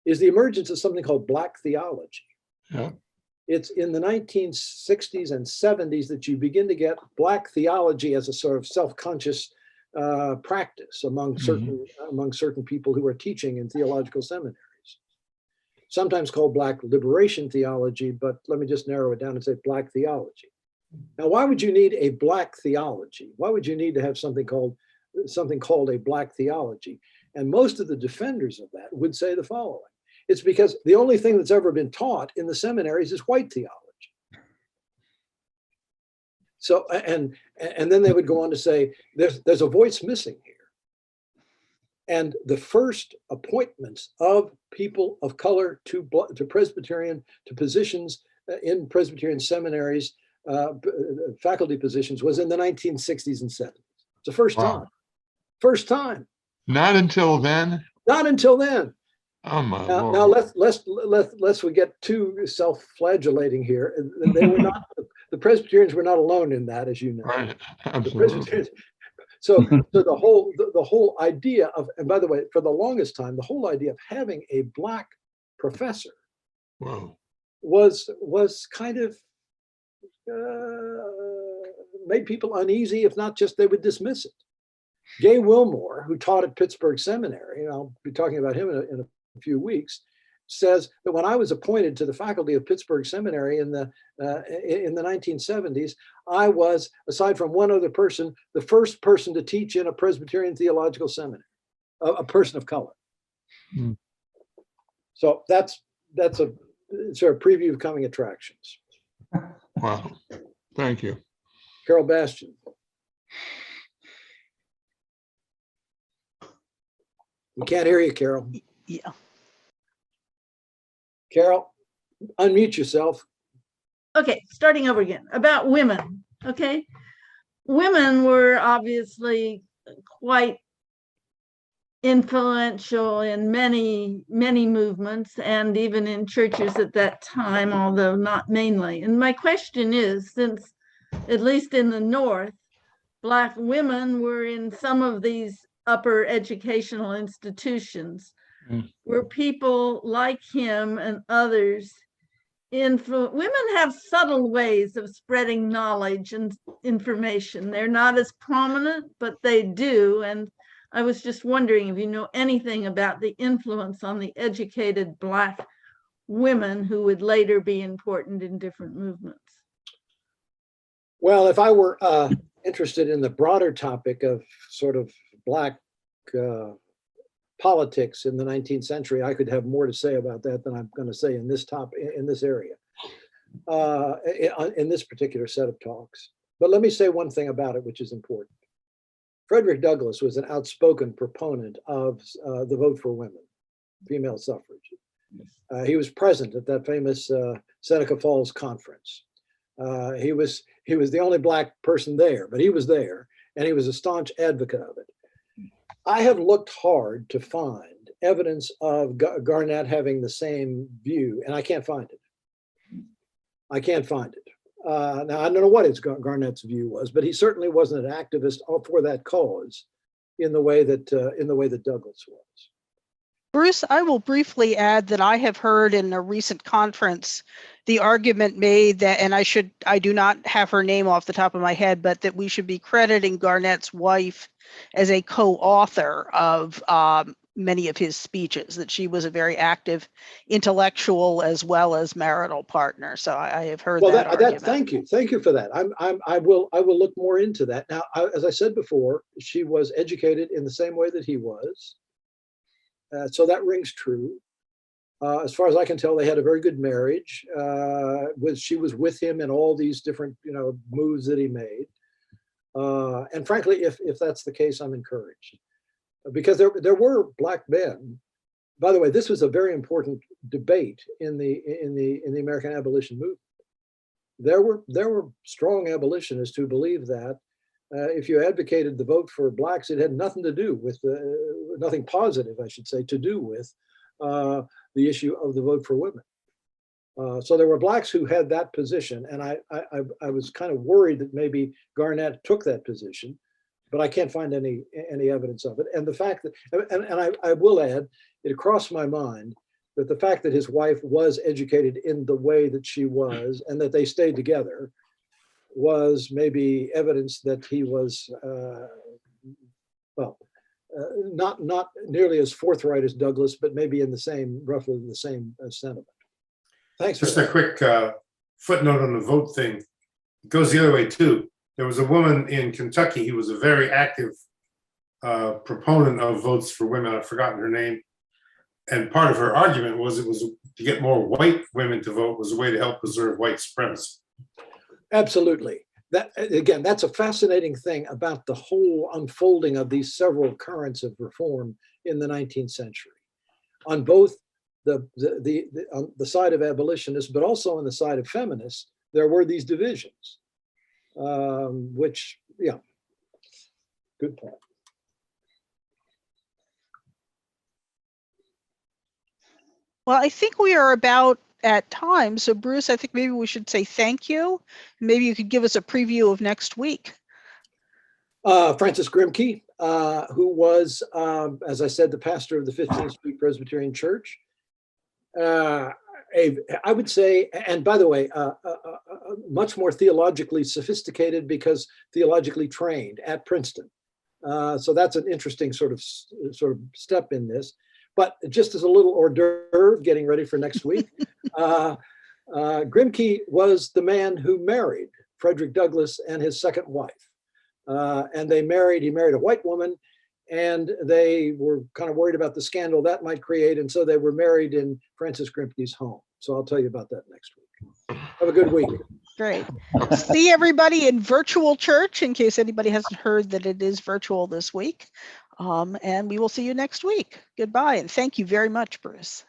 is the emergence of something called Black theology. Yeah. It's in the 1960s and 70s that you begin to get Black theology as a sort of self-conscious practice among certain people who are teaching in theological seminaries. Sometimes called Black liberation theology, but let me just narrow it down and say Black theology. Now, why would you need a Black theology? Why would you need to have something called a Black theology? And most of the defenders of that would say the following: it's because the only thing that's ever been taught in the seminaries is white theology. So, and then they would go on to say, there's a voice missing here. And the first appointments of people of color to Presbyterian, to positions in Presbyterian seminaries, faculty positions, was in the 1960s and 70s. It's the first time. First time. Not until then? Not until then. Oh my Lord. Now let's we get too self-flagellating here. They were not, the Presbyterians were not alone in that, as you know. Right. Absolutely. So the whole idea of, and by the way, for the longest time, the whole idea of having a Black professor was kind of made people uneasy, if not just they would dismiss it. Gay Wilmore, who taught at Pittsburgh Seminary, and I'll be talking about him in a few weeks, says that when I was appointed to the faculty of Pittsburgh Seminary in the 1970s, I was, aside from one other person, the first person to teach in a Presbyterian theological seminary, a person of color. Hmm. So that's a sort of preview of coming attractions. Wow. Thank you. Carol Bastian. We can't hear you, Carol. Yeah. Carol, unmute yourself. Okay, starting over again about women. Okay, women were obviously quite influential in many movements and even in churches at that time, although not mainly. And my question is, since at least in the North, Black women were in some of these upper educational institutions, were people like him and others women have subtle ways of spreading knowledge and information. They're not as prominent, but they do. And I was just wondering if you know anything about the influence on the educated Black women who would later be important in different movements. Well, if I were interested in the broader topic of sort of Black politics in the 19th century, I could have more to say about that than I'm going to say in this area, in this particular set of talks. But let me say one thing about it, which is important. Frederick Douglass was an outspoken proponent of the vote for women, female suffrage. He was present at that famous Seneca Falls conference. He was the only Black person there, but he was there, and he was a staunch advocate of it. I have looked hard to find evidence of Garnett having the same view, and I can't find it. I can't find it. Now, I don't know what Garnett's view was, but he certainly wasn't an activist for that cause in the way that Douglass was. Bruce, I will briefly add that I have heard in a recent conference the argument made that, and I do not have her name off the top of my head, but that we should be crediting Garnett's wife as a co-author of many of his speeches, that she was a very active intellectual as well as marital partner. So I have heard that argument. Thank you for that. I will look more into that. Now, as I said before, she was educated in the same way that he was. So that rings true. As far as I can tell, they had a very good marriage. She was with him in all these different, moves that he made. And frankly, if that's the case, I'm encouraged, because there were Black men. By the way, this was a very important debate in the American abolition movement. There were strong abolitionists who believed that if you advocated the vote for Blacks, it had nothing to do with nothing positive, I should say, to do with the issue of the vote for women. So there were Blacks who had that position, and I was kind of worried that maybe Garnett took that position, but I can't find any evidence of it. And the fact that, and I will add, it crossed my mind that the fact that his wife was educated in the way that she was, and that they stayed together, was maybe evidence that he was, not nearly as forthright as Douglass, but maybe in roughly the same sentiment. Thanks. Just a quick footnote on the vote thing. It goes the other way too. There was a woman in Kentucky who was a very active proponent of votes for women. I've forgotten her name. And part of her argument was it was to get more white women to vote was a way to help preserve white supremacy. Absolutely. That, again, that's a fascinating thing about the whole unfolding of these several currents of reform in the 19th century. On both on the side of abolitionists, but also on the side of feminists, there were these divisions, which, yeah, good point. Well, I think we are about at time. So Bruce, I think maybe we should say thank you. Maybe you could give us a preview of next week. Francis Grimke, who was, as I said, the pastor of the 15th Street Presbyterian Church. I would say, and by the way, much more theologically sophisticated because theologically trained at Princeton. So that's an interesting sort of step in this. But just as a little hors d'oeuvre, getting ready for next week, Grimke was the man who married Frederick Douglass and his second wife. And he married a white woman, and they were kind of worried about the scandal that might create. And so they were married in Francis Grimke's home. So I'll tell you about that next week. Have a good week. Great. See everybody in virtual church, in case anybody hasn't heard that it is virtual this week. And we will see you next week. Goodbye. And thank you very much, Bruce.